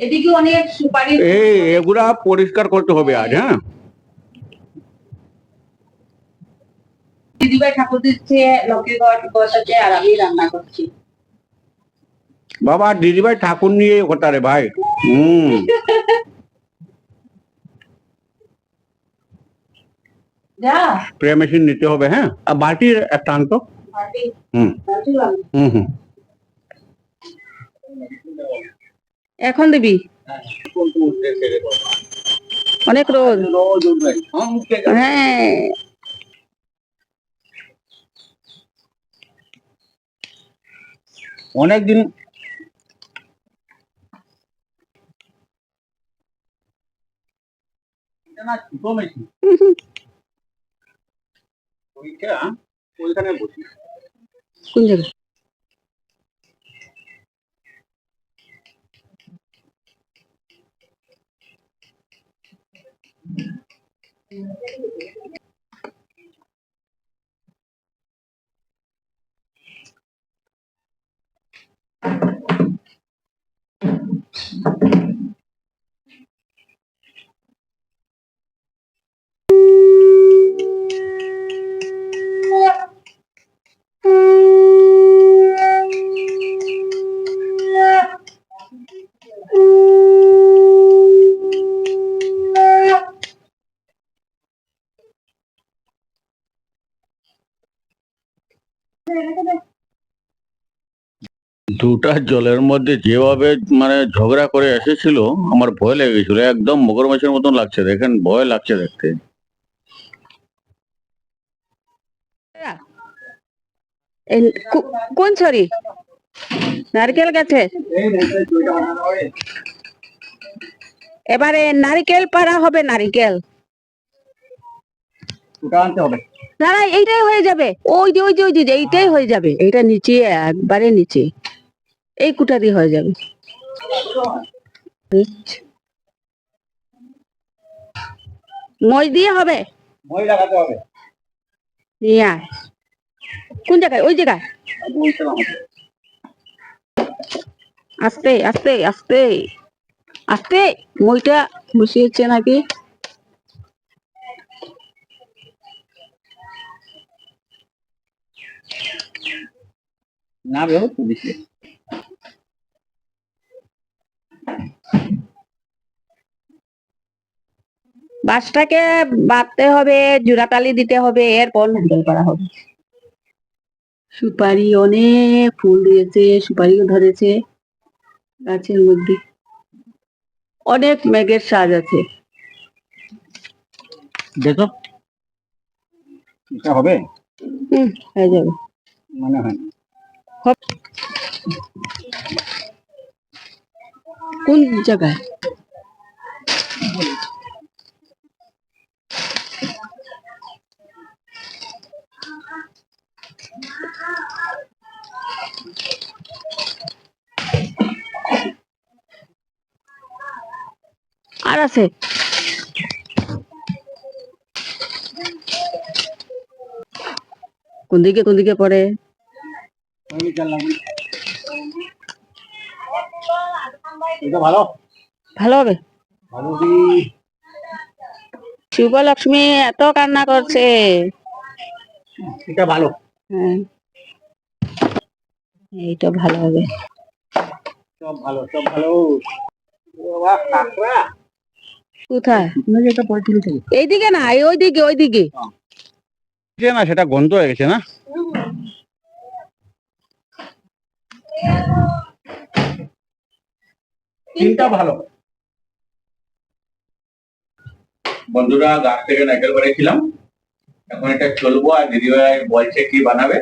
এদিকে অনেক সুপারি। এগুলা পরিষ্কার করতে হবে আজ। হ্যাঁ, দিদিভাই ঠাকুর দিচ্ছে, লক্ষ্মীর ঘট বসাচ্ছে, আর আমি রান্না করছি। বাবা দিদিভাই ঠাকুর নিয়ে কথা রে ভাই। যা স্প্রে মেশিন নিতে হবে। হ্যাঁ, আর বালতির একটা আনতো। এখন দিবি অনেক রোদ। হ্যাঁ, অনেকদিন ওইখানে বসি। কোন জায়গায়? দুটা জলের মধ্যে যেভাবে মানে ঝগড়া করে এসেছিল, আমার ভয় লেগেছিল। একদম মগরমাছের মতন লাগছে, দেখেন ভয় লাগছে দেখতে। কোন ছড়ি? নারকেল গাছে এবারে নারিকেল পাড়া হবে। নারিকেল আনতে হবে। না না, এইটাই হয়ে যাবে। ওই যে ওই যে ওই যে এইটাই হয়ে যাবে। এইটা নিচে, একবারে নিচে, এই কুটারি হয়ে যাবে। মই দিয়ে হবে। মই লাগাতে হবে। নিয়ে আয়। কোন জায়গায়? ওই জায়গায়। আস্তে আস্তে আস্তে আস্তে। মইটা বসিয়েছে নাকি? না বেরো দিছে। বাঁশটাকে বাঁধতে হবে, জোড়াতালি দিতে হবে, এরপর নারকেল করা হবে। সুপারি অনেক ফুল দিয়েছে, সুপারিও ধরেছে গাছের মধ্যে। অনেক মেঘের সাজ আছে। দেখো এটা হবে। হয়ে যাবে মনে হয়। কোন জায়গায়? আর আছে। কোন দিকে পড়ে? এটা ভালো ভালো হবে। ভালো। শুভলক্ষ্মী এত কান্না করছে। এটা ভালো। হ্যাঁ, এইটা ভালো হবে। সব ভালো, সব ভালো। বাহ, কাকড়া কোথায়? এইদিকে না, ওইদিকে ওইদিকে। না, সেটা গন্ধ হয়ে গেছে না। তিনটা ভালো। বন্ধুরা, গাছ থেকে নারকেল পেড়েছিলাম। এখন এটা চলবো, আর দিদিভাই বলছে কি বানাবে।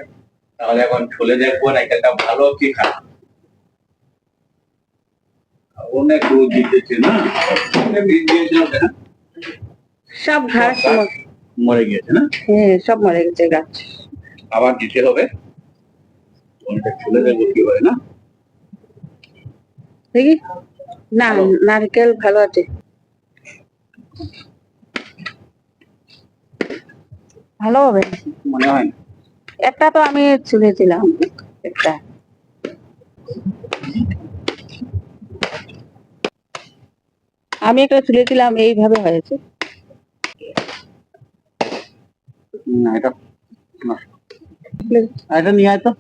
তাহলে এখন ছুলে দেখবো নারকেলটা ভালো কি খারাপ। অনেক রোদ দিতেছে না, বীজ দিয়েছিলাম না, সব ঘাস মরে গিয়েছে না। হ্যাঁ, সব মরে গেছে গাছ। আবার দিতে হবে। ওটা ছুলে দেখবো কি হয় না। দেখি না, নারকেল ভালো আছে। ভালো হবে মনে হয় না। একটা তো আমি ছুলেছিলাম একটা। আমি একটা তুলেছিলাম, এইভাবে হয়েছে। এটা এটা নিয়ে আয় তো।